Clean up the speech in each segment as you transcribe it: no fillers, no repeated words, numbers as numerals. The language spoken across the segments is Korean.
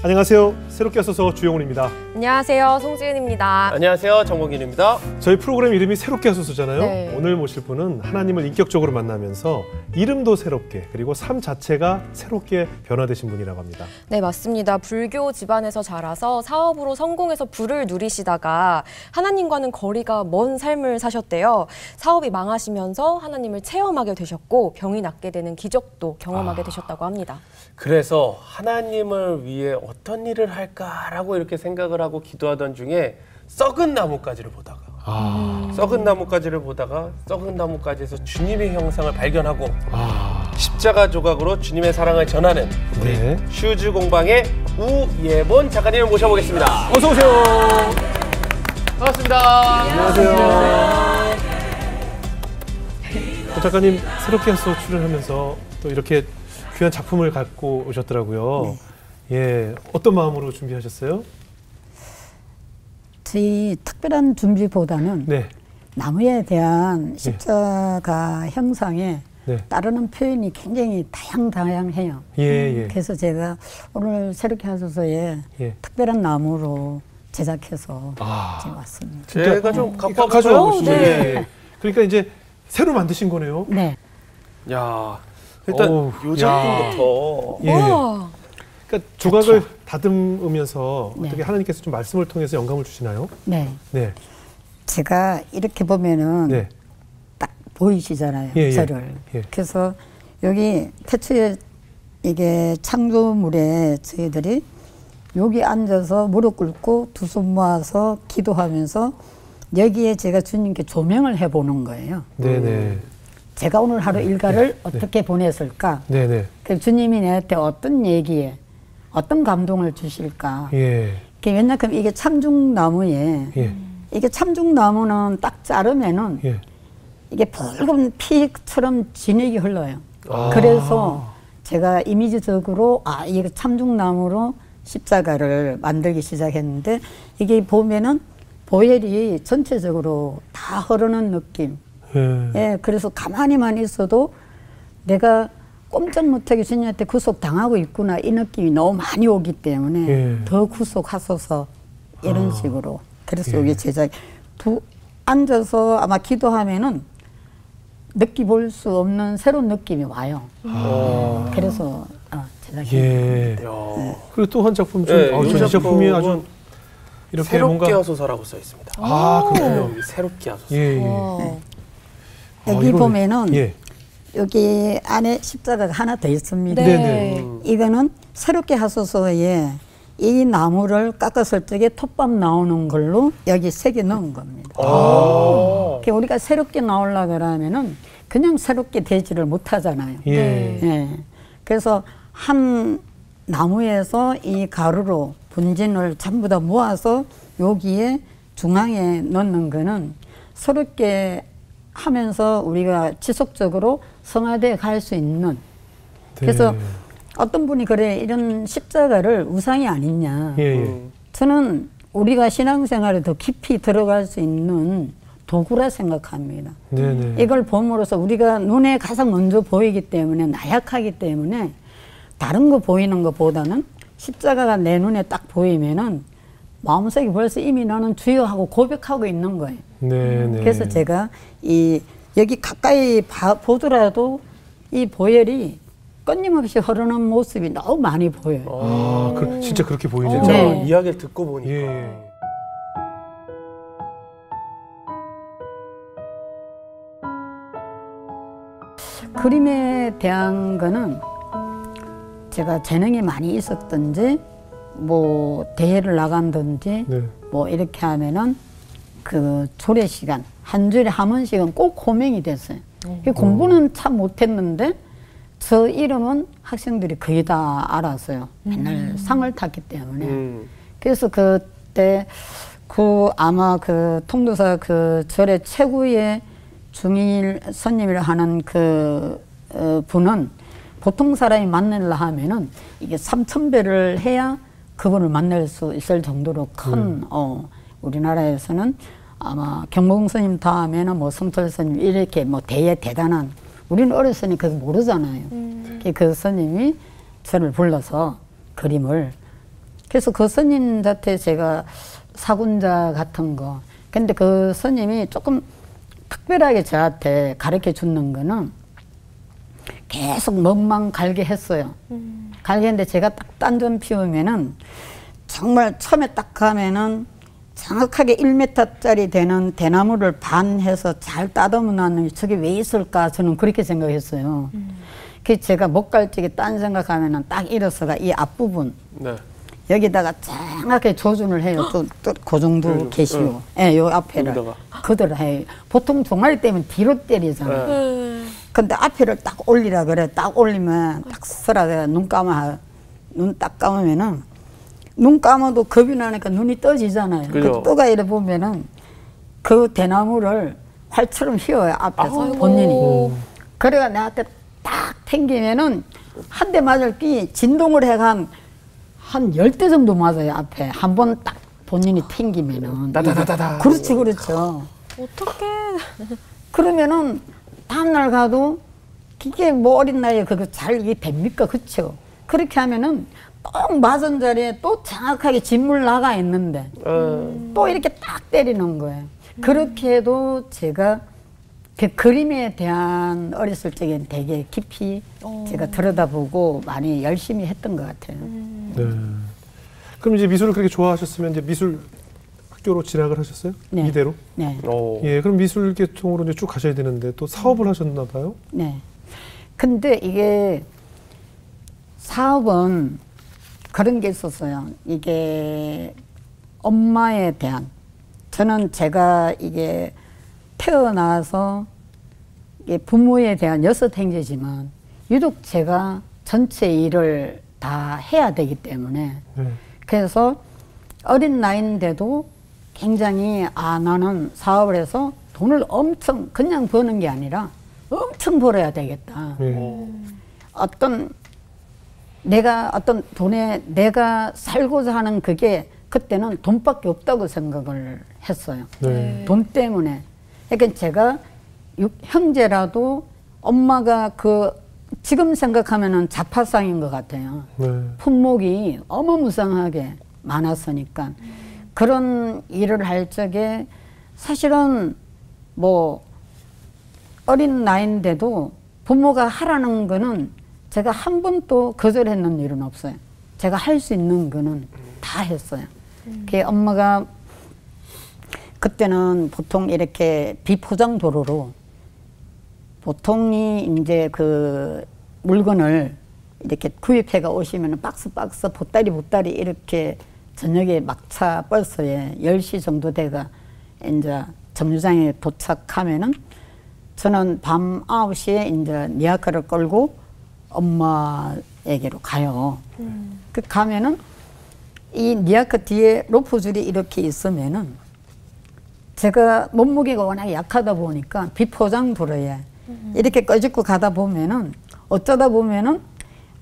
안녕하세요. 새롭게 하소서 주영훈입니다. 안녕하세요. 송지은입니다. 안녕하세요. 정국인입니다. 저희 프로그램 이름이 새롭게 하소서잖아요. 네. 오늘 모실 분은 하나님을 인격적으로 만나면서 이름도 새롭게 그리고 삶 자체가 새롭게 변화되신 분이라고 합니다. 네, 맞습니다. 불교 집안에서 자라서 사업으로 성공해서 부를 누리시다가 하나님과는 거리가 먼 삶을 사셨대요. 사업이 망하시면서 하나님을 체험하게 되셨고 병이 낫게 되는 기적도 경험하게 되셨다고 합니다. 그래서 하나님을 위해 어떤 일을 할까라고 이렇게 생각을 하고 기도하던 중에 썩은 나뭇가지를 보다가 썩은 나뭇가지에서 주님의 형상을 발견하고 십자가 조각으로 주님의 사랑을 전하는 우리 네. 슈즈 공방의 우예본 작가님을 모셔보겠습니다. 어서 오세요. 반갑습니다. 안녕하세요. 작가님 새롭게 하소서 출연하면서 또 이렇게 귀한 작품을 갖고 오셨더라고요. 네. 예, 어떤 마음으로 준비하셨어요? 저희 특별한 준비보다는 네. 나무에 대한 십자가 형상에 네. 따르는 표현이 굉장히 다양해요. 예. 그래서 제가 오늘 새롭게 하소서에 예. 특별한 나무로 제작해서 지금 왔습니다. 제가 좀 갖고 가져와 와볼까요? 보시죠. 네. 예. 그러니까 이제 새로 만드신 거네요. 네. 야, 일단 어우, 요 작품부터 예. 우와. 그러니까 조각을 다듬으면서 네. 어떻게 하나님께서 좀 말씀을 통해서 영감을 주시나요? 네. 네. 제가 이렇게 보면은 네. 딱 보이시잖아요. 예. 저를. 예. 그래서 여기 태초에 이게 창조물에 저희들이 여기 앉아서 무릎 꿇고 두 손 모아서 기도하면서 여기에 제가 주님께 조명을 해보는 거예요. 네네. 제가 오늘 하루 일과를 어떻게 보냈을까? 네네. 그 주님이 내한테 어떤 얘기에 어떤 감동을 주실까? 예. 왜냐하면 이게 참중나무에 예. 이게 참중나무는 딱 자르면은 예. 이게 붉은 피처럼 진액이 흘러요. 아. 그래서 제가 이미지적으로 이게 참중나무로 십자가를 만들기 시작했는데 이게 보면은 보혈이 전체적으로 다 흐르는 느낌. 예, 그래서 가만히만 있어도 내가 꼼짝 못하게 주님한테 구속당하고 있구나 이 느낌이 너무 많이 오기 때문에 더 구속하소서 이런 식으로. 그래서 여기 제작 앉아서 아마 기도하면은 느껴볼 수 없는 새로운 느낌이 와요. 그래서 제작했습니다. 예. 그리고 또 한 작품 좀, 이 이 작품이 아주 이렇게 새롭게 뭔가 하소서라고 써 있습니다. 그렇군요. 새롭게 하소서. 예. 여기 보면은 예. 여기 안에 십자가가 하나 더 있습니다. 네. 이거는 새롭게 하소서에 이 나무를 깎았을 적에 톱밥 나오는 걸로 여기 새겨 넣은 겁니다. 그러니까 우리가 새롭게 나오려고 하면은 그냥 새롭게 되지를 못하잖아요. 예. 그래서 한 나무에서 이 가루로 분진을 전부 다 모아서 여기에 중앙에 넣는 거는 새롭게 하면서 우리가 지속적으로 성화되어 갈 수 있는. 그래서 어떤 분이 그래 이런 십자가를 우상이 아니냐. 저는 우리가 신앙생활에 더 깊이 들어갈 수 있는 도구라 생각합니다. 이걸 봄으로써 우리가 눈에 가장 먼저 보이기 때문에 나약하기 때문에 다른 거 보이는 것보다는 십자가가 내 눈에 딱 보이면은 마음속에 벌써 이미 나는 주여하고 고백하고 있는 거예요. 그래서 제가 여기 가까이 보더라도 이 보혈이 끊임없이 흐르는 모습이 너무 많이 보여요. 진짜 그렇게 보이죠? 네. 이야기를 듣고 보니까. 그림에 대한 거는 제가 재능이 많이 있었던지 뭐 대회를 나간든지 뭐 이렇게 하면은 그 조례 시간 한 주일에 한 번씩은 꼭 호명이 됐어요. 공부는 참 못했는데 저 이름은 학생들이 거의 다 알았어요. 맨날 상을 탔기 때문에. 그래서 그때 아마 그 통도사 그 절의 최고의 중일 스님이라 하는 분은 보통 사람이 만나려 하면은 이게 3000배를 해야 그분을 만날 수 있을 정도로 큰 우리나라에서는 아마 경복궁 스님 다음에는 뭐 성철 스님 이렇게 뭐 대단한, 우리는 어렸으니까 모르잖아요. 그 스님이 저를 불러서 그림을 그래서 그 스님한테 제가 사군자 같은 거. 근데 그 스님이 조금 특별하게 저한테 가르쳐 주는 거는 계속 먹만 갈게 했어요. 갈게 했는데 제가 딱 딴전 피우면은 정말 처음에 딱 가면은 정확하게 1m짜리 되는 대나무를 반해서 잘 따듬어 놨는데 저게 왜 있을까 저는 그렇게 생각했어요. 그래서 제가 못 갈 적에 딴 생각하면은 딱 일어서가 이 앞부분 네. 여기다가 정확하게 조준을 해요. 또 그 정도 계시오. 예, 요 앞에를 여기다가. 그대로 해요. 보통 종아리 때문에 뒤로 때리잖아요. 근데 앞에를 딱 올리라 그래. 딱 올리면 딱 서라. 눈 딱 감으면은 눈 감아도 겁이 나니까 눈이 떠지잖아요. 그죠. 그 떠가 이래 보면은 그 대나무를 활처럼 휘어요. 앞에서 본인이. 그래가 나한테 딱 튕기면은 한 대 맞을 기 진동을 해가 한 10대 정도 맞아요. 앞에 한 번 딱 본인이 튕기면은. 따다다다다. 그렇지, 그렇죠. 어떡해. 그러면은 다음날 가도 이게 뭐 어린 나이에 그거 잘 이게 됩니까? 그쵸? 그렇게 하면은 또 맞은 자리에 또 정확하게 진물 나가 있는데 또 이렇게 딱 때리는 거예요. 그렇게 해도 제가 그 그림에 대한 어렸을 적엔 되게 깊이 제가 들여다보고 많이 열심히 했던 것 같아요. 네. 그럼 이제 미술을 그렇게 좋아하셨으면 이제 미술 학교로 진학을 하셨어요? 네. 이대로? 네. 오. 예, 그럼 미술 계통으로 이제 쭉 가셔야 되는데 또 사업을 하셨나 봐요? 네. 근데 이게 사업은 그런 게 있었어요. 이게 엄마에 대한 저는 제가 이게 태어나서 이게 부모에 대한 6형제지만 유독 제가 전체 일을 다 해야 되기 때문에 네. 그래서 어린 나이인데도 굉장히 나는 사업을 해서 돈을 엄청 그냥 버는 게 아니라 엄청 벌어야 되겠다. 예. 어떤 돈에 내가 살고자 하는 그게 그때는 돈밖에 없다고 생각을 했어요. 네. 돈 때문에. 그러니까 제가 형제라도 엄마가 지금 생각하면은 자파상인 것 같아요. 네. 품목이 어마무상하게 많았으니까. 그런 일을 할 적에 사실은 뭐 어린 나이인데도 부모가 하라는 거는 제가 한 번도 거절했는 일은 없어요. 제가 할 수 있는 거는 다 했어요. 그 엄마가 그때는 보통 이렇게 비포장 도로로 보통이 이제 그 물건을 이렇게 구입해가 오시면 박스 보따리 이렇게 저녁에 막차 버스에 10시 정도 돼가 이제 정류장에 도착하면은 저는 밤 9시에 이제 리아카를 끌고 엄마에게로 가요. 그 가면은 이 리아카 뒤에 로프줄이 이렇게 있으면은 제가 몸무게가 워낙 약하다 보니까 비포장 도로에 이렇게 꺼집고 가다 보면은 어쩌다 보면은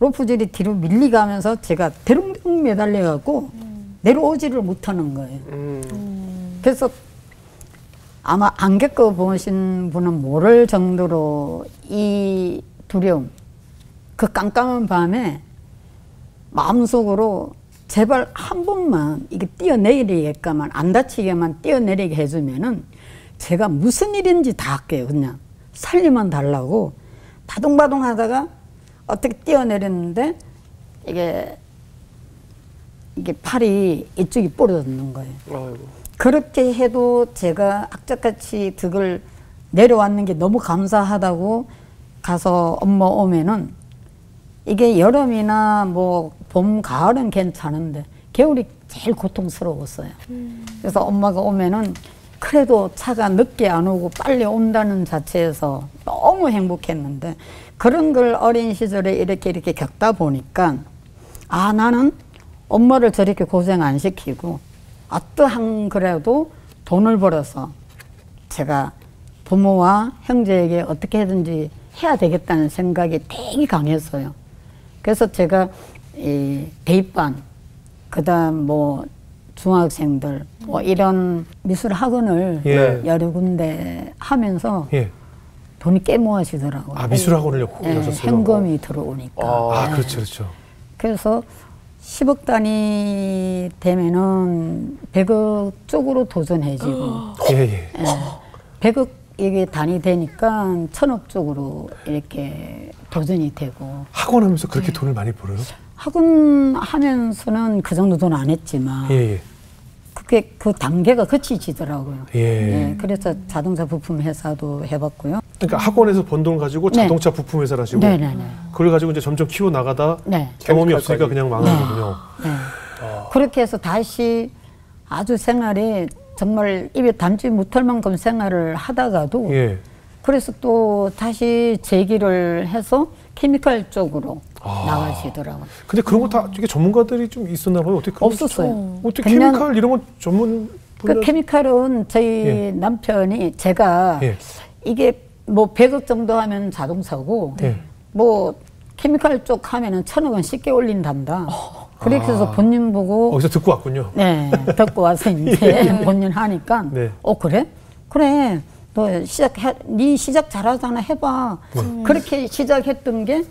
로프줄이 뒤로 밀리가면서 제가 대롱대롱 매달려갖고 내려오지를 못하는 거예요. 그래서 아마 안 겪어보신 분은 모를 정도로 이 두려움, 그 깜깜한 밤에 마음속으로 제발 한 번만 이게 뛰어내리게까만 안 다치게만 뛰어내리게 해주면은 제가 무슨 일인지 다 할게요. 그냥 살리만 달라고 바둥바둥 하다가 어떻게 뛰어내렸는데 이게 팔이 이쪽이 부러졌는 거예요. 아이고. 그렇게 해도 제가 악착같이 그걸 내려왔는 게 너무 감사하다고 가서 엄마 오면은 이게 여름이나 뭐 봄, 가을은 괜찮은데 겨울이 제일 고통스러웠어요. 그래서 엄마가 오면은 그래도 차가 늦게 안 오고 빨리 온다는 자체에서 너무 행복했는데 그런 걸 어린 시절에 이렇게 겪다 보니까 나는 엄마를 저렇게 고생 안 시키고 어떠한 그래도 돈을 벌어서 제가 부모와 형제에게 어떻게든지 해야 되겠다는 생각이 되게 강했어요. 그래서 제가 이 대입반, 그다음 뭐 중학생들 뭐 이런 미술 학원을 예. 여러 군데 하면서 예. 돈이 꽤 모아지더라고요. 미술 학원을 예, 하셨어요. 현금이 들어오니까. 그렇죠, 그렇죠. 그래서 10억 단위 되면은 100억 쪽으로 도전해지고 예. 예. 100억 이게 단위 되니까 1000억 쪽으로 이렇게 도전이 되고 학원 하면서 그렇게 돈을 많이 벌어요? 학원 하면서는 그 정도 돈 안 했지만 예. 그게 그 단계가 거치지더라고요. 예. 예, 그래서 자동차 부품 회사도 해봤고요. 그러니까 학원에서 번 돈 가지고 네. 자동차 부품 회사를 하시고 네네네. 그걸 가지고 이제 점점 키워 나가다 네. 경험이 없으니까 케미칼까지. 그냥 망한 거군요. 네. 그렇게 해서 다시 아주 생활이 정말 입에 담지 못할 만큼 생활을 하다가도 예. 그래서 또 다시 재기를 해서 케미칼 쪽으로 나가시더라고요. 근데 그런 거 다 되게 전문가들이 좀 있었나 봐요. 어떻게 그런 없었어요. 어떻게 그냥 케미칼 이런 건 전문 그 케미칼은 저희 예. 남편이 제가 예. 이게 뭐 100억 정도 하면 자동차고 예. 뭐 케미칼 쪽 하면은 1000억은 쉽게 올린단다. 그렇게 해서 본인 보고 어디서 듣고 왔군요. 네, 듣고 와서 이제 본인 하니까 네. 그래? 그래. 너 네 시작 잘하잖아. 해봐. 그렇게 시작했던 게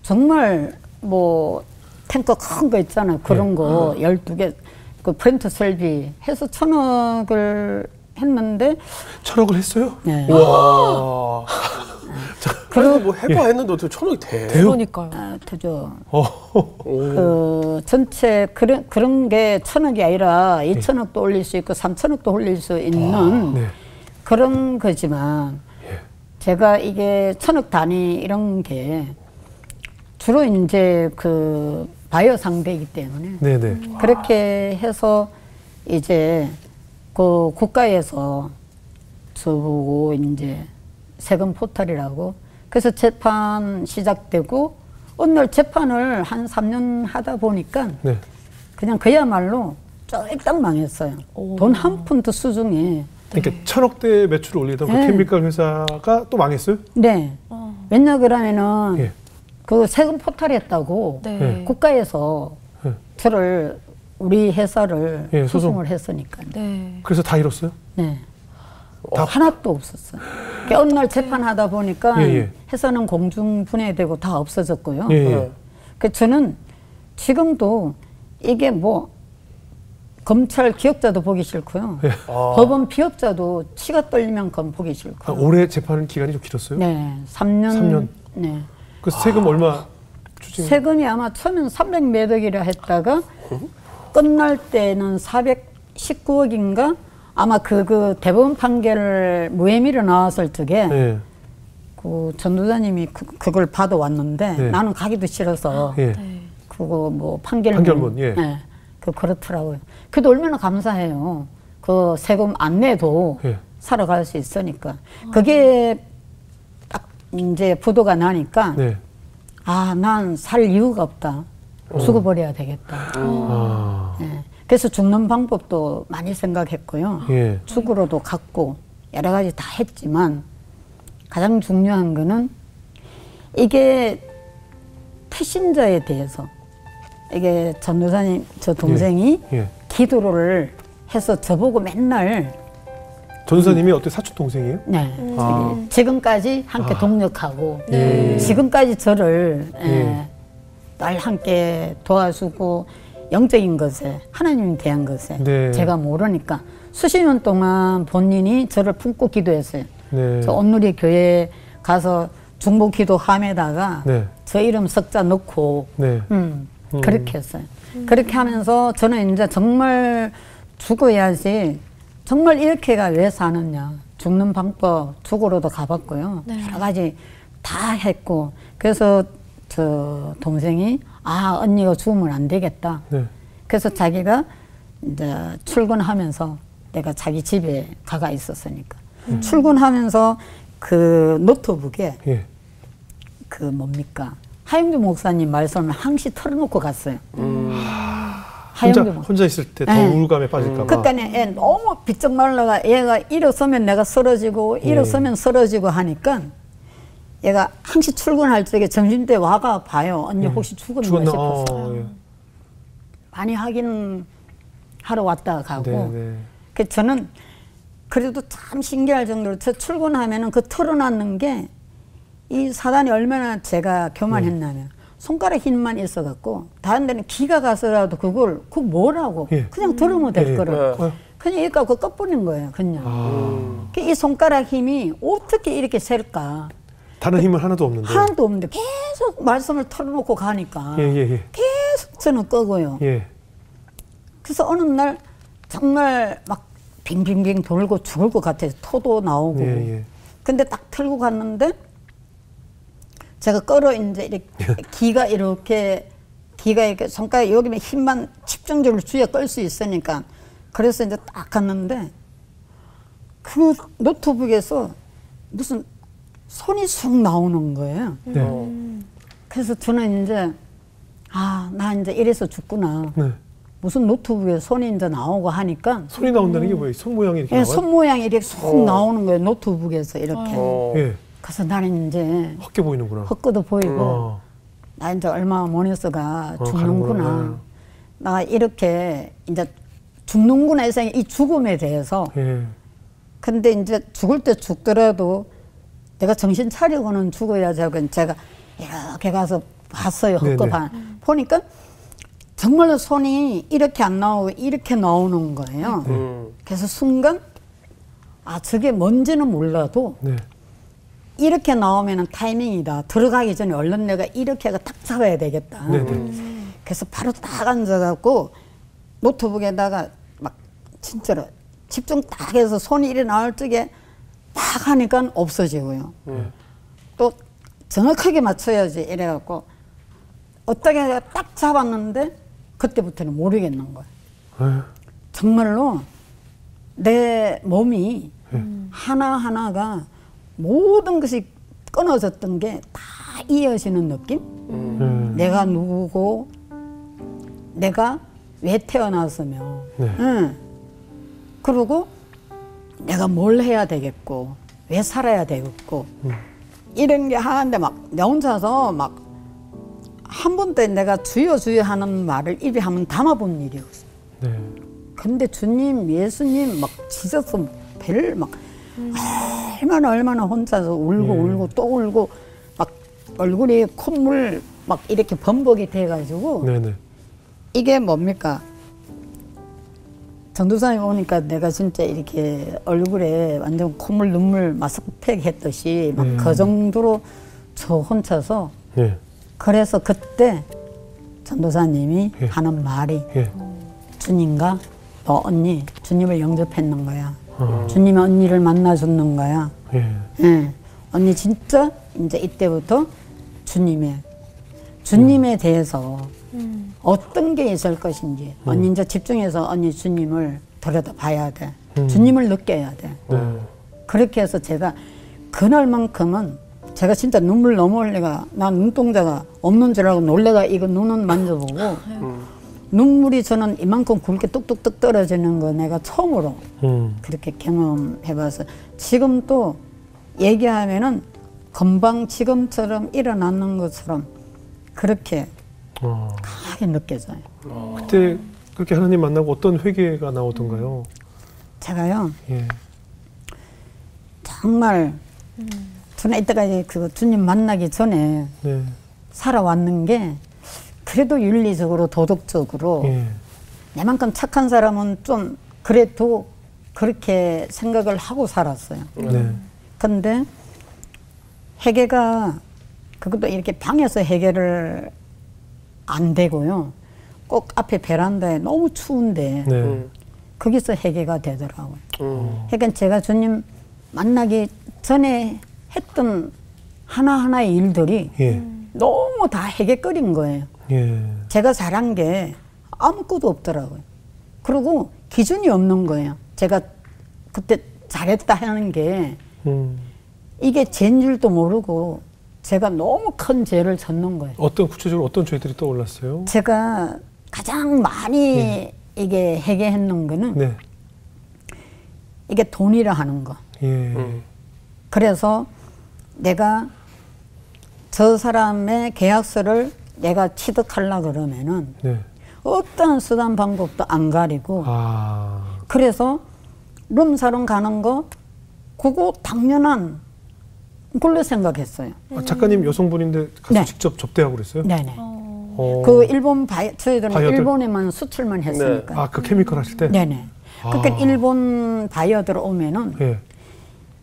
정말 뭐 탱커 큰 거 있잖아. 그런 거 12개 그 프린터 설비 해서 1000억을 했는데 1000억을 했어요? 네. 와. 그래도 뭐 해봐 했는데 어떻게 1000억이 돼? 그러니까요. 아, 되죠. 어. 그 전체 그런 게 1000억이 아니라 2000억도 올릴 수 있고 3000억도 올릴 수 있는 네. 그런 거지만 제가 이게 1000억 단위 이런 게 주로 이제 그 바이오 상대이기 때문에 네네. 그렇게 해서 이제 그 국가에서 저보고 이제 세금 포탈이라고 그래서 재판 시작되고 어느 날 재판을 한 3년 하다 보니까 네. 그냥 그야말로 쫄딱 망했어요. 돈 한 푼도 수중에. 그러니까 1000억대 매출을 올리던 그 네. 케미칼 회사가 또 망했어요? 네. 왜냐 그러면은 예. 그 세금 포탈했다고 네. 국가에서 네. 저를 우리 회사를 예, 소송. 소송을 했으니까. 네. 그래서 다 잃었어요? 네. 하나도 없었어요. 그러니까 어느 날 재판하다 보니까 예. 회사는 공중 분해되고 다 없어졌고요. 예, 예. 그 저는 지금도 이게 뭐 검찰 기억자도 보기 싫고요. 예. 법원 피업자도 치가 떨리면 건 보기 싫고요. 올해 재판 기간이 좀 길었어요? 네, 3년. 3년. 네. 그 세금 얼마 추징? 세금이 아마 처음엔 300 몇 억이라 했다가 끝날 때는 419억인가? 아마 그 대법원 판결을 무혐의로 나왔을 적에 예. 그 전도사님이 그걸 받아왔는데 네. 나는 가기도 싫어서 예. 그거 뭐 판결문 예. 네. 그렇더라고요. 그래도 얼마나 감사해요. 그 세금 안 내도 예. 살아갈 수 있으니까. 그게 딱 이제 보도가 나니까 네. 아, 난 살 이유가 없다. 죽어버려야 되겠다. 아. 예. 그래서 죽는 방법도 많이 생각했고요. 예. 죽으러도 갔고 여러 가지 다 했지만 가장 중요한 거는 이게 태신자에 대해서 이게 전도사님 저 동생이 예. 기도를 해서 저보고 맨날 전도사님이 어때 사촌 동생이에요? 네 아. 지금까지 함께 동력하고 네. 지금까지 저를 예. 날 함께 도와주고 영적인 것에 하나님에 대한 것에 네. 제가 모르니까 수십 년 동안 본인이 저를 품고 기도했어요. 네. 저 온누리 교회 가서 중보 기도함에다가 네. 저 이름 석자 넣고 네. 그렇게 했어요. 그렇게 하면서 저는 이제 정말 죽어야지 정말 이렇게가 왜 사느냐 죽는 방법 죽으러도 가봤고요. 여러 가지 다 했고 그래서 저 동생이 아 언니가 죽으면 안 되겠다. 네. 그래서 자기가 이제 출근하면서 내가 자기 집에 가가 있었으니까 출근하면서 그 노트북에 예. 그 뭡니까 하영주 목사님 말씀을 항시 털어놓고 갔어요. 하영주 목사. 혼자 있을 때 더 네. 우울감에 빠질까 봐. 그때는 애 너무 비쩍 말라가 얘가 일어서면 내가 쓰러지고 일어서면 쓰러지고 하니까 얘가 항시 출근할 적에 점심때 와가 봐요. 언니 혹시 죽었나 싶어서. 예. 많이 확인 하러 왔다가 가고. 네, 네. 그 저는 그래도 참 신기할 정도로 저 출근하면은 그 털어놨는 게 이 사단이 얼마나 제가 교만했냐면 손가락 힘만 있어갖고 다른 데는 기가 가서라도 그걸 뭐라고 예. 그냥 들으면 될 예. 거를 예. 그냥 이거 갖고 꺼버린 거예요. 그냥. 아, 이 손가락 힘이 어떻게 이렇게 셀까? 다른 힘은 하나도 없는데. 하나도 없는데 계속 말씀을 털어놓고 가니까 예, 예, 예. 계속 저는 끄고요. 예. 그래서 어느 날 정말 막 빙빙빙 돌고 죽을 것 같아서 토도 나오고. 예, 예. 근데 딱 틀고 갔는데 제가 끌어 이제 이렇게 기가 이렇게 손가락 여기면 힘만 집중적으로 주에 끌 수 있으니까 그래서 이제 딱 갔는데 그 노트북에서 무슨 손이 쑥 나오는 거예요. 네. 그래서 저는 이제 나 이제 이래서 죽구나. 네. 무슨 노트북에 손이 이제 나오고 하니까 손이 나온다는 게 뭐예요? 손 모양이 이렇게 예, 나와요? 손 모양이 이렇게 쑥 나오는 거예요. 노트북에서 이렇게. 예. 그래서 나는 이제 헛게 보이는구나. 헛것도 보이고 어. 나 이제 얼마 못 있어가 죽는구나. 가는구나. 나 이렇게 이제 죽는구나 해서 이 죽음에 대해서. 예. 근데 이제 죽을 때 죽더라도 내가 정신 차리고는 죽어야지 하고 제가 이렇게 가서 봤어요. 헛것 보니까 정말로 손이 이렇게 안 나오고 이렇게 나오는 거예요. 그래서 순간 저게 뭔지는 몰라도 네. 이렇게 나오면은 타이밍이다. 들어가기 전에 얼른 내가 이렇게 해서 딱 잡아야 되겠다. 네네. 그래서 바로 딱 앉아갖고 노트북에다가 막 진짜로 집중 딱 해서 손이 이래 나올 적에 딱 하니까 없어지고요. 또 정확하게 맞춰야지 이래갖고 어떻게 딱 잡았는데 그때부터는 모르겠는 거예요. 예. 정말로 내 몸이 하나하나가 모든 것이 끊어졌던 게 다 이어지는 느낌? 내가 누구고 내가 왜 태어났으며 네. 그리고 내가 뭘 해야 되겠고 왜 살아야 되겠고 이런 게 하는데 막 나 혼자서 막 한 번도 내가 주여 주여 하는 말을 입에 한번 담아본 일이 없어요. 네. 근데 주님, 예수님 막 지저스 배를 막 얼마나 혼자서 울고 울고 또 울고 막 얼굴이 콧물 막 이렇게 범벅이 돼가지고 네네. 이게 뭡니까? 전도사님 오니까 내가 진짜 이렇게 얼굴에 완전 콧물 눈물 마스크팩 했듯이 막 그 정도로 저 혼자서 예. 그래서 그때 전도사님이 예. 하는 말이 예. 주님과 너 언니 주님을 영접했는 거야. 주님이 언니를 만나줬는 거야. 예. 예. 언니 진짜 이제 이때부터 주님에 대해서 어떤 게 있을 것인지 언니 이제 집중해서 언니 주님을 들여다봐야 돼. 주님을 느껴야 돼. 네. 그렇게 해서 제가 그날만큼은 제가 진짜 눈물 너무 흘리가 난 눈동자가 없는 줄 알고 놀래가 이거 눈은 만져보고 눈물이 저는 이만큼 굵게 뚝뚝뚝 떨어지는 거 내가 처음으로 그렇게 경험해봐서 지금 또 얘기하면은 금방 지금처럼 일어나는 것처럼 그렇게 강하게 느껴져요. 그때 그렇게 하나님 만나고 어떤 회개가 나오던가요? 제가요 예. 정말 저는 이때까지 그 주님 만나기 전에 네. 살아왔는 게 그래도 윤리적으로 도덕적으로 예. 내만큼 착한 사람은 좀 그래도 그렇게 생각을 하고 살았어요. 네. 근데 해결가 그것도 이렇게 방에서 해결을 안 되고요. 꼭 앞에 베란다에 너무 추운데 네. 거기서 해결가 되더라고요. 그러니까 제가 주님 만나기 전에 했던 하나하나의 일들이 예. 너무 다 해결거린 거예요. 예. 제가 잘한 게 아무것도 없더라고요. 그리고 기준이 없는 거예요. 제가 그때 잘했다 하는 게 이게 죄인 줄도 모르고 제가 너무 큰 죄를 졌는 거예요. 어떤 구체적으로 어떤 죄들이 떠올랐어요? 제가 가장 많이 이게 해결했는 거는 네. 이게 돈이라 하는 거. 예. 그래서 내가 저 사람의 계약서를 내가 취득하려고 그러면은 네. 어떠한 수단 방법도 안 가리고 그래서 룸사롱 가는 거 그거 당연한 그걸로 생각했어요. 작가님 여성분인데 가서 네. 직접 접대하고 그랬어요? 네네. 어. 그 일본 저희들은 바이어들? 일본에만 수출만 했으니까. 아, 그 케미컬 하실 때? 네네. 그러니까 일본 바이어들 오면은 예.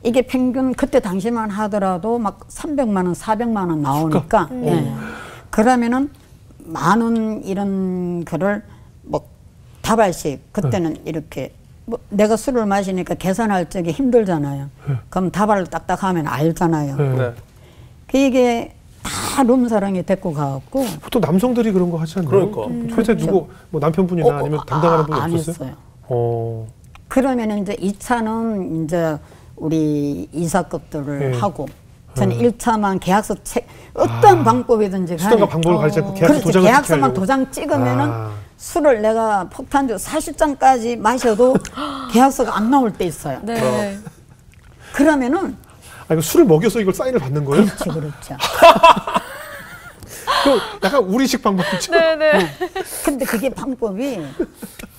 이게 평균 그때 당시만 하더라도 막 300만 원, 400만 원 나오니까. 예. 그러면은 많은 이런 거를 뭐 다발씩 그때는 이렇게 뭐 내가 술을 마시니까 계산할 적에 힘들잖아요. 그럼 다발을 딱딱 하면 알잖아요. 네. 이게 다 룸사랑이 데리고 가갖고 보통 남성들이 그런 거 하지 않나요? 그러니까. 회사에 누구 뭐 남편분이나 아니면 담당하는 분이 안 없었어요? 했어요. 어. 그러면 이제 2차는 이제 우리 이사급들을 예. 하고 저는 1차만 계약서 어떤 방법이든지 수단과 간에 방법을 가리지 않고 계약서 그렇지, 도장을 계약서만 찍게 도장 찍으면은 아. 술을 내가 폭탄주 40잔까지 마셔도 계약서가 안 나올 때 있어요. 네. 그러면은 아, 이거 술을 먹여서 이걸 사인을 받는 거예요? 그렇죠, 그렇죠. 그 약간 우리식 방법이죠. 네네. 근데 그게 방법이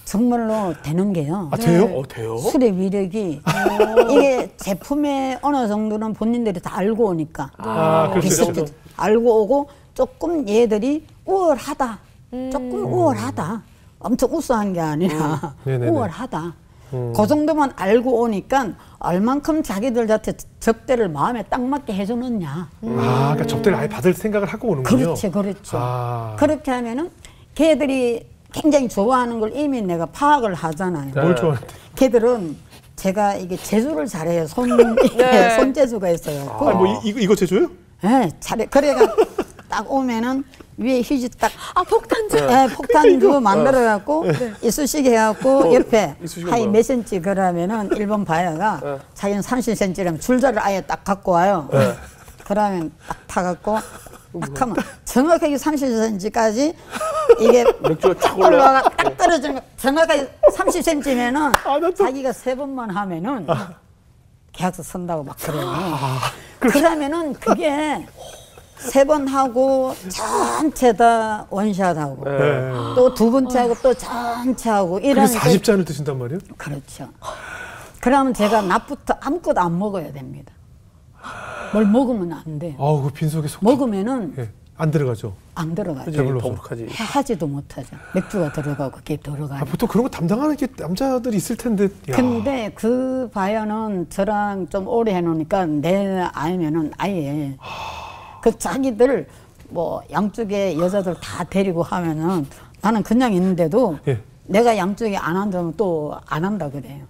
정말로 되는 게요. 아, 돼요? 돼요? 술의 위력이 이게 제품의 어느 정도는 본인들이 다 알고 오니까 아, 그렇죠. 비슷해 알고 오고 조금 얘들이 우월하다. 조금 우월하다. 엄청 우수한 게 아니라 네네네. 우월하다. 그 정도만 알고 오니까 얼만큼 자기들 자체 접대를 마음에 딱 맞게 해주느냐. 아, 그러니까 접대를 아예 받을 생각을 하고 오는군요. 그렇지, 그렇죠. 아. 그렇게 하면은 걔들이 굉장히 좋아하는 걸 이미 내가 파악을 하잖아요. 뭘 좋아하는데? 걔들은 제가 이게 제주를 잘해요. 네. 손재주가 있어요. 아, 뭐 이거 제조요? 네, 잘해. 그래가 딱 오면은 위에 휴지 딱 아, 폭탄주. 폭탄주 만들어갖고 이쑤시개 해갖고 옆에 이쑤시개 하이 뭐야? 몇 센치 그러면은 일본 바야가 자기는 30cm라면 줄자를 아예 딱 갖고 와요. 그러면 딱 타갖고 딱 하면 정확하게 30cm까지 이게 맥주가 쫙 올라가 딱 떨어지는 거 정확하게 30cm면은 아, 나 또- 자기가 3번만 하면은 계약서 쓴다고 막 그래요. 그러면은 그게 3번 하고 전체 다 원샷하고 네. 또 2번째 하고 또 전체 하고 이런 그래서 40잔을 드신단 말이에요? 그렇죠. 그러면 제가 낮부터 아무것도 안 먹어야 됩니다. 뭘 먹으면 안 돼. 아우, 그 빈속에 속. 먹으면은 예. 안 들어가죠. 안 들어가요. 그지? 배불러서. 더부룩하지. 하지도 못하죠. 맥주가 들어가고 그게 들어가요. 아, 보통 그런 거 담당하는 게 남자들이 있을 텐데. 야. 근데 그 바이어는 저랑 좀 오래 해놓으니까 내 아이면은 아예 그 자기들 뭐 양쪽에 여자들 다 데리고 하면은 나는 그냥 있는데도 예. 내가 양쪽에 안 앉으면 또 안 한다 그래요.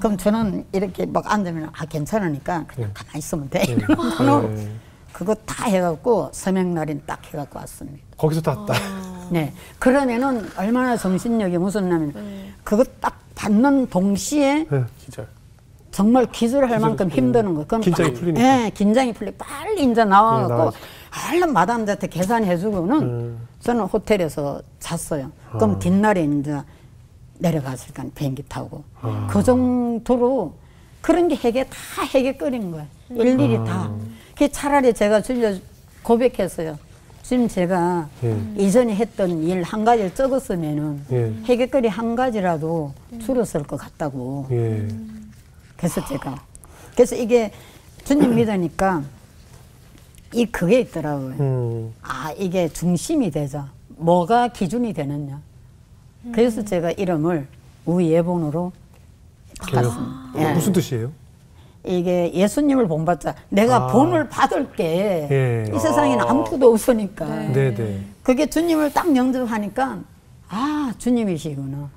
그럼 저는 이렇게 막 앉으면 아 괜찮으니까 그냥 가만히 있으면 돼. 이러면은 예. 그거 다 해갖고 서명날인 딱 해갖고 왔습니다. 거기서 다 따. 네. 그러면은 얼마나 정신력이 무섭냐면 그거 딱 받는 동시에 예. 기절. 정말 기술할 만큼 힘드는 거. 그건 긴장이 빨리- 풀리니까. 네, 긴장이 풀리. 빨리 이제 나와갖고 나와야지. 얼른 마담한테 계산해주고는 저는 호텔에서 잤어요. 그럼 뒷날에 이제 내려갔으니까 비행기 타고 그 정도로 그런 게 다 해결거린 거예요. 일일이 다. 그 차라리 제가 주려 고백했어요. 지금 제가 이전에 했던 일 한 가지를 적었으면은 예. 해결거리 한 가지라도 줄었을 것 같다고. 예. 그래서 제가 그래서 이게 주님 믿으니까 이 그게 있더라고요. 아 이게 중심이 되자. 뭐가 기준이 되느냐. 그래서 제가 이름을 우예본으로 바꿨습니다. 예. 무슨 뜻이에요? 이게 예수님을 본받자. 내가 본을 받을 게 이 예. 세상에는 아무것도 없으니까. 네, 네. 그게 주님을 딱 영접하니까 아 주님이시구나.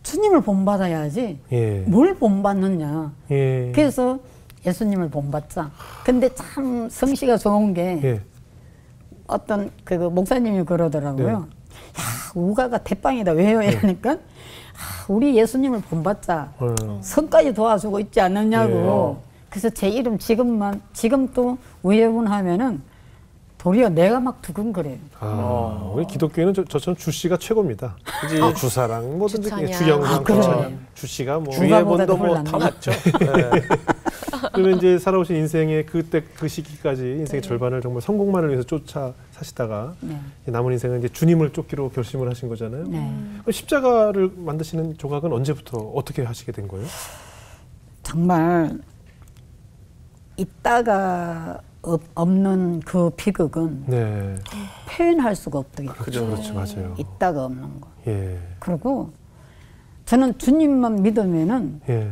주님을 본받아야지. 예. 뭘 본받느냐. 예. 그래서 예수님을 본받자. 근데 참 성씨가 좋은 게 예. 어떤 그 목사님이 그러더라고요. 네. 야, 우가가 대빵이다. 왜요? 이러니까 아, 우리 예수님을 본받자. 성까지 도와주고 있지 않느냐고. 그래서 제 이름 지금 또 우예분 하면은 도리어 내가 막 두근거려요. 아, 우리 기독교에는 저처럼 주 씨가 최고입니다. 그지? 주사랑 뭐든지 주찬양. 주영상, 아, 그래요? 주찬양. 주 씨가 뭐. 주예본도 주가보다도 뭐 다 홀랐네. 맞죠. 네. 그러면 이제 살아오신 인생의 그때 그 시기까지 인생의 절반을 정말 성공만을 위해서 쫓아 사시다가 네. 이제 남은 인생은 이제 주님을 쫓기로 결심을 하신 거잖아요. 네. 그럼 십자가를 만드시는 조각은 언제부터 어떻게 하시게 된 거예요? 정말 있다가 없는 그 비극은 네. 표현할 수가 없더라고요. 그렇죠, 그렇죠, 맞아요. 있다가 없는 거. 예. 그리고 저는 주님만 믿으면은 예.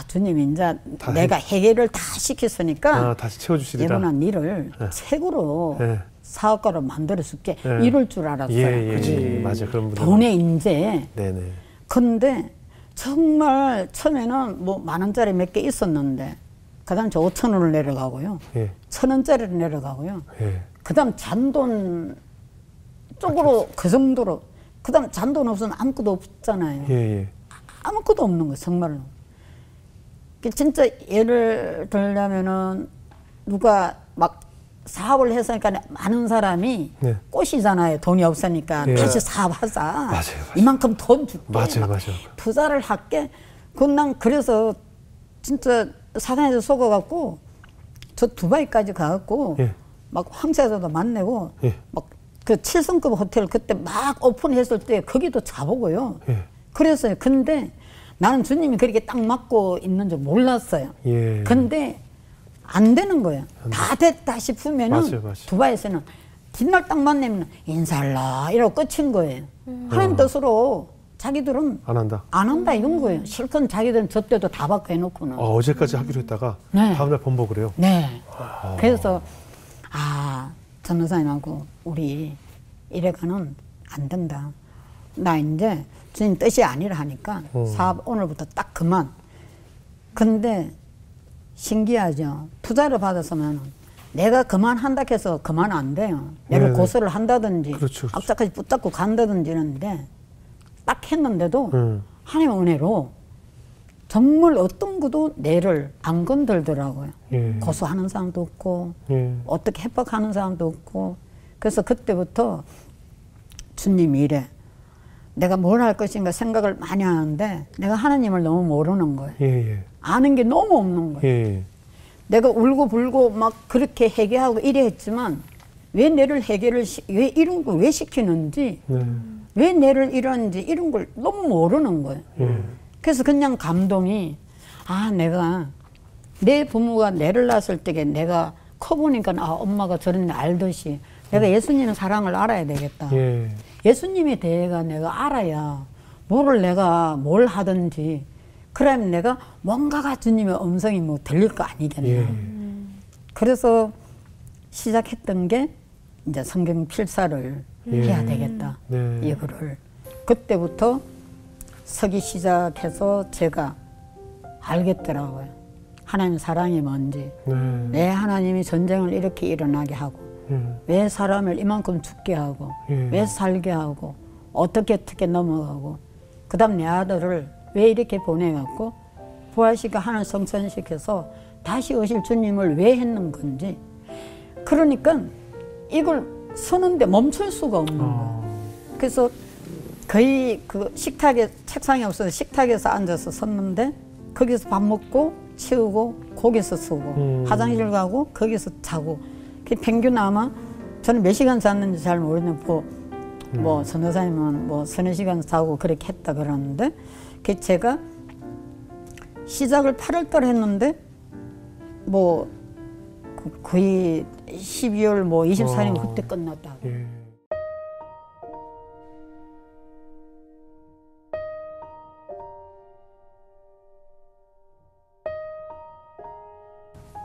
주님 이제 다 내가 해결을 다 시켰으니까 다시 채워주시리라. 이번엔 일을 최고로 예. 사업가로 만들어줄게. 예. 이럴 줄 알았어요. 예, 그지, 맞아, 그런 분들. 돈에 인제. 네네. 근데 정말 처음에는 뭐 10,000원짜리 몇 개 있었는데 그다음 저 5,000원을 내려가고요. 예. 1,000원짜리를 내려가고요. 예. 그다음 잔돈 쪽으로 그 정도로. 그다음 잔돈 없으면 아무것도 없잖아요. 예, 예. 아무것도 없는 거예요, 정말로. 진짜 예를 들자면은 누가 막 사업을 했으니까 많은 사람이 네. 꼬시잖아요. 돈이 없으니까 예. 다시 사업하자. 맞아요. 이만큼 돈 줄게. 맞아요, 막 맞아요. 투자를 할게. 난 그래서 진짜 사단에서 속아갖고 저 두바이까지 가갖고 예. 막 황사자도 만나고 예. 막 그 7성급 호텔 그때 막 오픈했을 때 거기도 자보고요. 예. 그랬어요. 근데 나는 주님이 그렇게 딱 맞고 있는 줄 몰랐어요. 예. 근데 안 되는 거예요. 다 됐다 싶으면은 맞아요, 맞아요. 두바이에서는 뒷날 딱 만나면 인사할라 이러고 끝인 거예요. 하나님 뜻으로 자기들은 안 한다. 안 한다 이런 거예요. 실컷 자기들은 저 때도 다 받고 해놓고는. 어제까지 하기로 했다가 네. 다음날 번복을 해요. 네. 그래서 전도사님하고 우리 이래가는 안 된다. 나 이제 주님 뜻이 아니라 하니까 사업 오늘부터 딱 그만. 근데 신기하죠. 투자를 받았으면 내가 그만한다 해서 그만 안 돼요. 내가 네네. 고소를 한다든지 그렇죠, 그렇죠. 앞자까지 붙잡고 간다든지 이러는데 딱 했는데도 하나님의 은혜로 정말 어떤 것도 내를 안 건들더라고요. 예. 고소하는 사람도 없고 예. 어떻게 협박하는 사람도 없고. 그래서 그때부터 주님이 이래 내가 뭘 할 것인가 생각을 많이 하는데 내가 하나님을 너무 모르는 거예요. 예, 예. 아는 게 너무 없는 거예요. 예. 내가 울고 불고 막 그렇게 회개하고 이래 했지만 왜 내를 회개를 왜 이런 걸 왜 시키는지 네. 왜 내를 이러는지 이런 걸 너무 모르는 거예요. 예. 그래서 그냥 감동이 내가 내 부모가 내를 낳았을 때 내가 커보니까 엄마가 저런 애 알듯이 내가 예수님의 사랑을 알아야 되겠다. 예. 예수님에 대해가 내가 알아야 내가 뭘 하든지 그러면 내가 뭔가가 주님의 음성이 뭐 들릴 거 아니겠나. 예. 그래서 시작했던 게 이제 성경 필사를 해야 되겠다. 네. 이거를 그때부터 서기 시작해서 제가 알겠더라고요. 하나님 사랑이 뭔지, 네. 왜 하나님이 전쟁을 이렇게 일어나게 하고, 왜 사람을 이만큼 죽게 하고, 왜 살게 하고, 어떻게 넘어가고, 그 다음 내 아들을 왜 이렇게 보내갖고 부활시켜 하늘 성천시켜서 다시 오실 주님을 왜 했는 건지. 그러니까 이걸 서는데 멈출 수가 없는 거예요. 그래서 거의 그 식탁에 책상이 없어서 식탁에서 앉아서 섰는데 거기서 밥 먹고 치우고 거기서 쓰고 화장실 가고 거기서 자고 평균 아마 저는 몇 시간 잤는지 잘 모르는데 뭐 선교사님은 뭐 서너 시간 자고 그렇게 했다 그러는데 제가 시작을 8월 달에 했는데 뭐 거의 12월 뭐 24일 그때 끝났다. 예.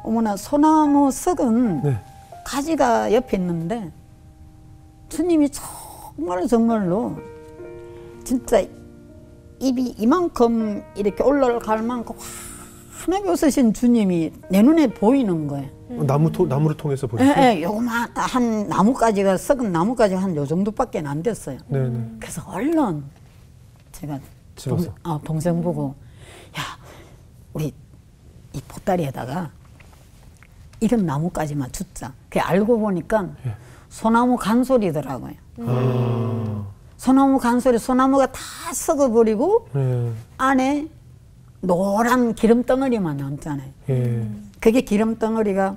어머나 소나무 썩은 네. 가지가 옆에 있는데 주님이 정말로 진짜 입이 이만큼 이렇게 올라갈 만큼 환하게 웃으신 주님이 내 눈에 보이는 거예요. 나무를 통해서 보셨어요? 예, 요거만 한 나뭇가지가 썩은 나뭇가지가 한 요 정도밖에 안 됐어요. 네네. 그래서 얼른 제가 집어서. 동생 보고 야 우리 이 보따리에다가 이런 나뭇가지만 줍자. 그게 알고 보니까 소나무 간솔이더라고요. 소나무 간솔이 소나무가 다 썩어버리고 안에 노란 기름 덩어리만 남잖아요. 그게 기름 덩어리가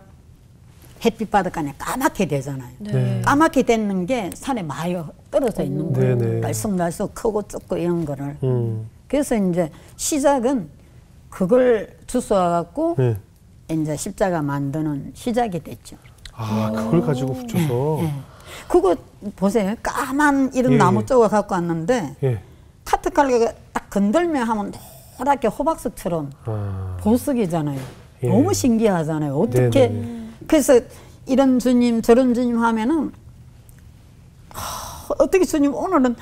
햇빛 바닷가에 까맣게 되잖아요. 네. 까맣게 되는 게 산에 많이 떨어져 있는 거예요. 네네. 날썩날썩 크고 좁고 이런 거를. 그래서 이제 시작은 그걸 주워와 갖고 네. 이제 십자가 만드는 시작이 됐죠. 아, 그걸 가지고 붙여서. 예. 그거 보세요. 까만 이런 예, 나무 예. 쪼가 갖고 왔는데 예. 카트칼리가 딱 건들면 하면 노랗게 호박색처럼 아, 보석이잖아요. 예. 너무 신기하잖아요. 어떻게 네네네. 그래서 이런 주님 저런 주님 하면은 어떻게 주님 오늘은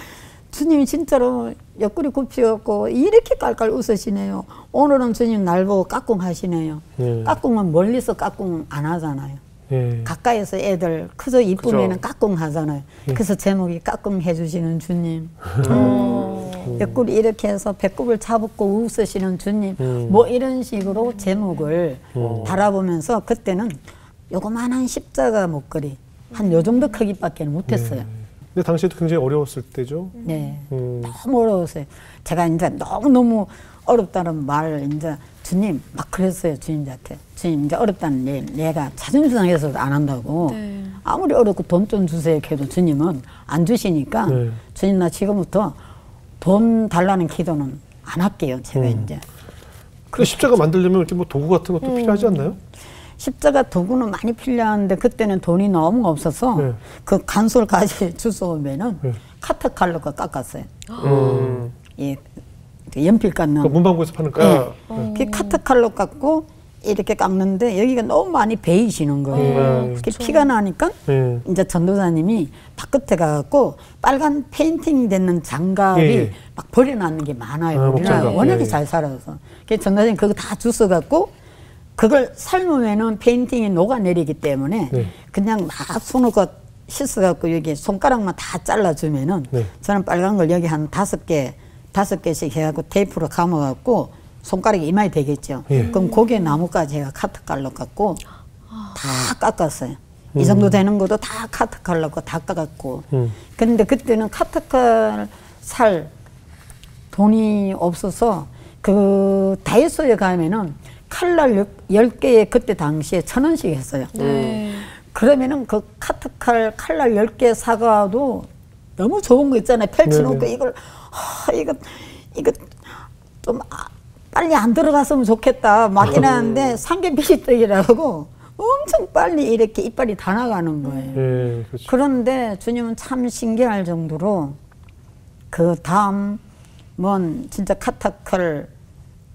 주님이 진짜로 옆구리 굽히었고 이렇게 깔깔 웃으시네요. 오늘은 주님 날 보고 까꿍 하시네요. 예. 까꿍은 멀리서 까꿍 안 하잖아요. 예. 가까이서 애들 크서 이쁘면은 그죠. 까꿍 하잖아요. 그래서 제목이 까꿍 해주시는 주님. 음. 옆구리 이렇게 해서 배꼽을 차붙고 웃으시는 주님. 뭐 이런 식으로 제목을 바라보면서 그때는 요거만한 십자가 목걸이 한 요 정도 크기밖에 못했어요. 근데 당시에도 굉장히 어려웠을 때죠. 네. 음. 너무 어려웠어요. 제가 이제 너무너무 어렵다는 말, 이제 주님, 막 그랬어요, 주님한테. 주님, 이제 어렵다는 얘가 자존심 상해서 안 한다고. 네. 아무리 어렵고 돈 좀 주세요, 해도 주님은 안 주시니까. 네. 주님, 나 지금부터 돈 달라는 기도는 안 할게요, 제가 이제. 그 십자가 만들려면 이렇게 뭐 도구 같은 것도 필요하지 않나요? 십자가 도구는 많이 필요한데 그때는 돈이 너무 없어서 네. 그 간솔까지 주워오면은 네. 카트칼로가 깎았어요. 예, 연필 깎는. 그러니까 문방구에서 파는 거. 어. 그 카트칼로 깎고 이렇게 깎는데 여기가 너무 많이 베이시는 거예요. 그게 피가 나니까 예. 이제 전도사님이 바깥에 가갖고 빨간 페인팅 되는 장갑이 예, 예. 막 버려놨는 게 많아요. 아, 우리나라 목장갑. 워낙에 예, 예. 잘 살아서. 그래서 전도사님 그거 다 주워갖고 그걸 삶으면은 페인팅이 녹아내리기 때문에 네. 그냥 막 손으로 씻어갖고 여기 손가락만 다 잘라주면은 네. 저는 빨간 걸 여기 한 5개씩 해갖고 테이프로 감아갖고 손가락이 이마에 되겠죠. 예. 그럼 고개 나무까지 제가 카트칼로 깎고 다 깎았어요. 이 정도 되는 것도 다 카트칼로 다 깎았고. 근데 그때는 카트칼 살 돈이 없어서 그 다이소에 가면은 칼날 10개에 그때 당시에 1,000원씩 했어요. 네. 그러면은 그 카트칼 칼날 10개 사가도 너무 좋은 거 있잖아요. 펼쳐놓고 네네. 이걸 이거 좀 빨리 안 들어갔으면 좋겠다. 막 이러는데 삼계비식떡이라고 엄청 빨리 이렇게 이빨이 다 나가는 거예요. 예, 그렇죠. 그런데 주님은 참 신기할 정도로 그 다음 뭔 진짜 카타칼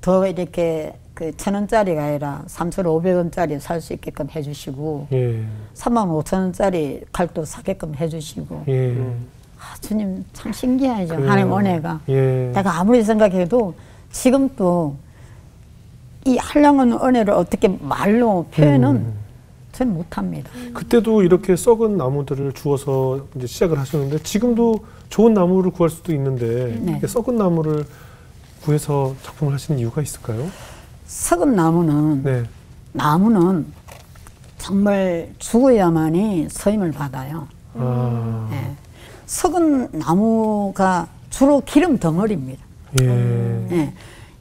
더 이렇게 그 1,000원짜리가 아니라 3,500원짜리 살 수 있게끔 해주시고 예. 35,000원짜리 칼도 사게끔 해주시고 예. 아, 주님 참 신기하죠. 그래요. 하나님 은혜가. 예. 내가 아무리 생각해도 지금 또 이 한량한 은혜를 어떻게 말로 표현은 저는 못합니다. 그때도 이렇게 썩은 나무들을 주워서 이제 시작을 하셨는데 지금도 좋은 나무를 구할 수도 있는데 네. 이렇게 썩은 나무를 구해서 작품을 하시는 이유가 있을까요? 썩은 나무는 네. 나무는 정말 죽어야만이 서임을 받아요. 아. 예. 썩은 나무가 주로 기름 덩어리입니다. 예. 예.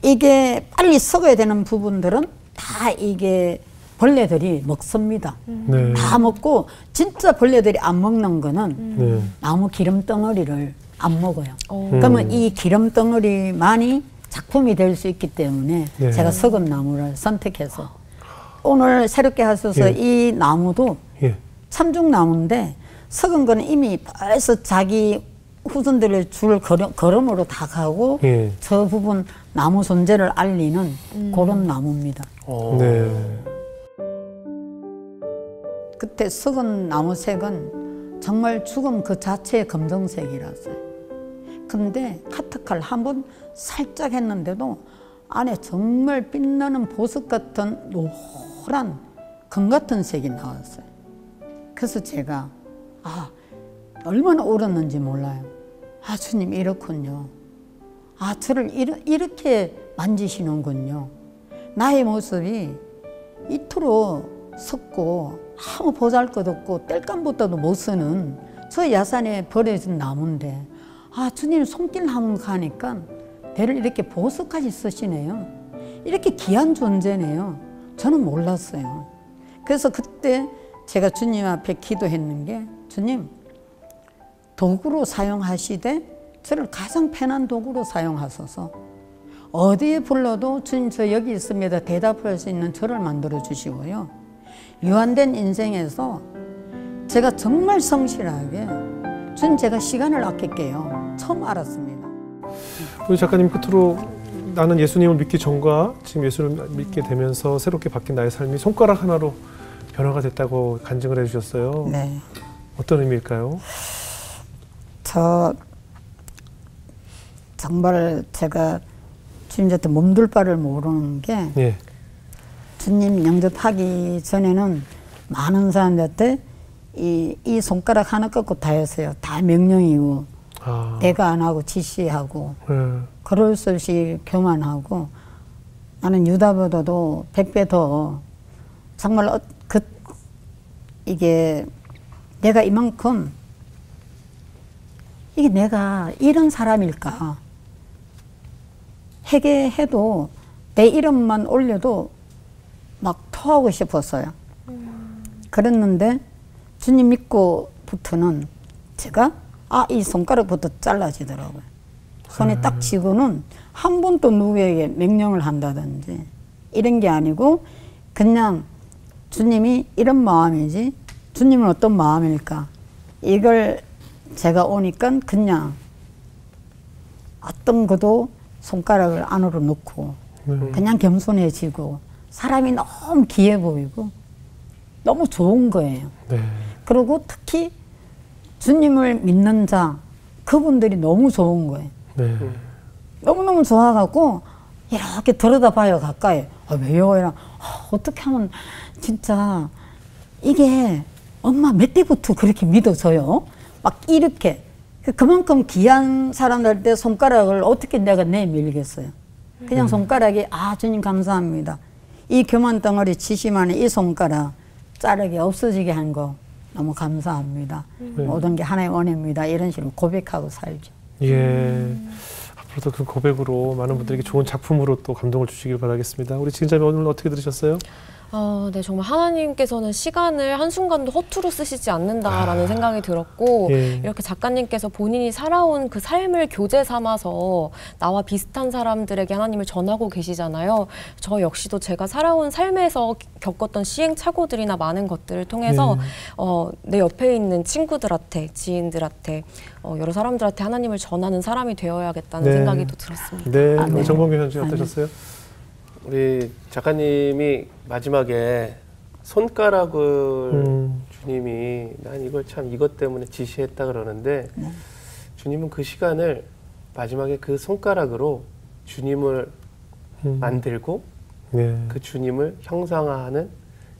이게 빨리 썩어야 되는 부분들은 다 이게 벌레들이 먹습니다. 네. 다 먹고 진짜 벌레들이 안 먹는 거는 네. 나무 기름 덩어리를 안 먹어요. 그러면 이 기름 덩어리만이 작품이 될 수 있기 때문에 네. 제가 썩은 나무를 선택해서 오늘 새롭게 하셔서 예. 이 나무도 예. 참중나무인데 썩은 거는 이미 벌써 자기 후손들의 줄 걸음으로 다 가고 예. 저 부분 나무 존재를 알리는 그런 나무입니다. 네. 그때 썩은 나무색은 정말 죽음 그 자체의 검정색이라서요. 근데 카트칼 한번 살짝 했는데도 안에 정말 빛나는 보석 같은 노란 금 같은 색이 나왔어요. 그래서 제가 얼마나 울었는지 몰라요. 주님 이렇군요. 저를 이렇게 만지시는군요. 나의 모습이 이토록 썩고 아무 보잘것없고 땔감보다도 못 쓰는 저 야산에 버려진 나무인데 주님 손길 한번 가니까 배를 이렇게 보석까지 쓰시네요. 이렇게 귀한 존재네요. 저는 몰랐어요. 그래서 그때 제가 주님 앞에 기도했는 게 주님 도구로 사용하시되 저를 가장 편한 도구로 사용하소서. 어디에 불러도 주님 저 여기 있습니다 대답할 수 있는 저를 만들어 주시고요. 유한된 인생에서 제가 정말 성실하게 주님 제가 시간을 아낄게요. 처음 알았습니다. 우리 작가님 끝으로 나는 예수님을 믿기 전과 지금 예수를 믿게 되면서 새롭게 바뀐 나의 삶이 손가락 하나로 변화가 됐다고 간증을 해주셨어요. 네. 어떤 의미일까요? 저 정말 제가 주님한테 몸둘 바를 모르는 게 예. 주님 영접하기 전에는 많은 사람들한테 이 손가락 하나 꺾고 다 했어요. 다 명령이고 내가 안 하고 지시하고 그럴 수 없이 교만하고 나는 유다보다도 100배 더 정말 이게 내가 이만큼 이게 내가 이런 사람일까 회개해도 내 이름만 올려도 막 토하고 싶었어요. 그랬는데 주님 믿고부터는 제가 이 손가락부터 잘라지더라고요. 손에 딱 쥐고는 한 번도 누구에게 명령을 한다든지 이런 게 아니고 그냥 주님이 이런 마음이지 주님은 어떤 마음일까 이걸 제가 오니까 그냥 어떤 것도 손가락을 안으로 넣고 그냥 겸손해지고 사람이 너무 귀해 보이고 너무 좋은 거예요. 네. 그리고 특히 주님을 믿는 자 그분들이 너무 좋은 거예요. 네. 너무너무 좋아갖고 이렇게 들여다봐요 가까이. 왜요? 이랑 어떻게 하면 진짜 이게 엄마 몇 대부터 그렇게 믿어져요? 막 이렇게 그만큼 귀한 사람들한테 손가락을 어떻게 내가 내밀겠어요? 그냥 손가락이 주님 감사합니다. 이 교만 덩어리 지시만에 이 손가락 자르게 없어지게 한 거 너무 감사합니다. 모든 게 하나의 은혜입니다. 이런 식으로 고백하고 살죠. 예. 앞으로도 그 고백으로 많은 분들에게 좋은 작품으로 또 감동을 주시길 바라겠습니다. 우리 지은자매 오늘 어떻게 들으셨어요? 네, 정말 하나님께서는 시간을 한순간도 허투루 쓰시지 않는다라는 생각이 들었고 이렇게 작가님께서 본인이 살아온 그 삶을 교재 삼아서 나와 비슷한 사람들에게 하나님을 전하고 계시잖아요. 저 역시도 제가 살아온 삶에서 겪었던 시행착오들이나 많은 것들을 통해서 내 옆에 있는 친구들한테, 지인들한테 여러 사람들한테 하나님을 전하는 사람이 되어야겠다는 생각이 또 들었습니다. 네, 정범균 현지 어떠셨어요? 우리 작가님이 마지막에 손가락을 주님이 난 이걸 참 이것 때문에 지시했다 그러는데 주님은 그 시간을 마지막에 그 손가락으로 주님을 만들고 그 주님을 형상화하는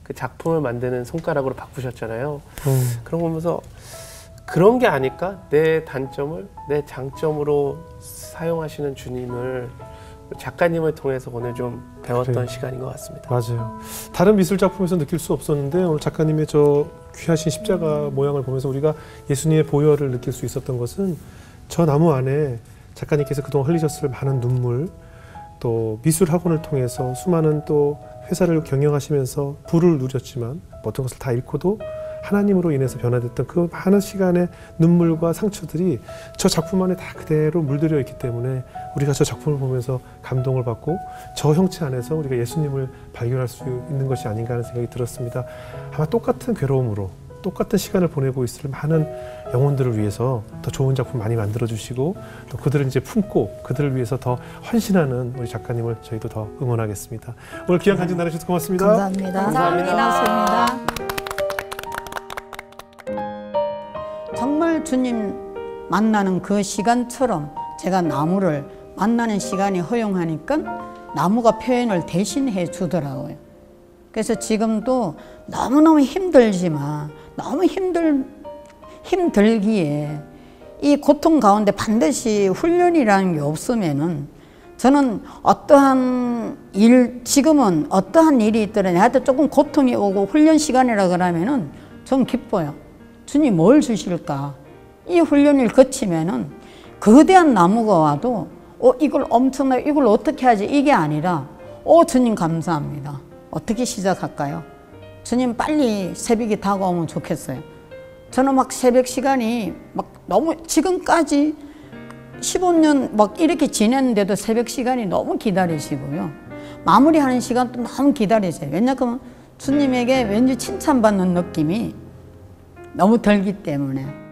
그 작품을 만드는 손가락으로 바꾸셨잖아요. 그런 거 보면서 그런 게 아닐까? 내 단점을 내 장점으로 사용하시는 주님을 작가님을 통해서 오늘 좀 배웠던 시간인 것 같습니다. 맞아요. 다른 미술 작품에서 느낄 수 없었는데 오늘 작가님의 저 귀하신 십자가 모양을 보면서 우리가 예수님의 보혈을 느낄 수 있었던 것은 저 나무 안에 작가님께서 그동안 흘리셨을 많은 눈물, 또 미술 학원을 통해서 수많은 또 회사를 경영하시면서 부를 누렸지만 어떤 것을 다 잃고도 하나님으로 인해서 변화됐던 그 많은 시간의 눈물과 상처들이 저 작품 안에 다 그대로 물들여 있기 때문에 우리가 저 작품을 보면서 감동을 받고 저 형체 안에서 우리가 예수님을 발견할 수 있는 것이 아닌가 하는 생각이 들었습니다. 아마 똑같은 괴로움으로 똑같은 시간을 보내고 있을 많은 영혼들을 위해서 더 좋은 작품 많이 만들어주시고 또 그들을 이제 품고 그들을 위해서 더 헌신하는 우리 작가님을 저희도 더 응원하겠습니다. 오늘 귀한 간증 나눠주셔서 고맙습니다. 감사합니다. 고맙습니다. 정말 주님 만나는 그 시간처럼 제가 나무를 만나는 시간이 허용하니까 나무가 표현을 대신해 주더라고요. 그래서 지금도 너무너무 힘들지만 너무 힘들기에 이 고통 가운데 반드시 훈련이라는 게 없으면은 저는 지금은 어떠한 일이 있더라도 나한테 조금 고통이 오고 훈련 시간이라 그러면은 좀 기뻐요. 주님 뭘 주실까? 이 훈련을 거치면은 거대한 나무가 와도 이걸 어떻게 하지? 이게 아니라 주님 감사합니다. 어떻게 시작할까요? 주님 빨리 새벽이 다가오면 좋겠어요. 저는 막 새벽 시간이 막 너무 지금까지 15년 막 이렇게 지냈는데도 새벽 시간이 너무 기다리시고요. 마무리하는 시간도 너무 기다리세요. 왜냐하면 주님에게 왠지 칭찬받는 느낌이 너무 들기 때문에.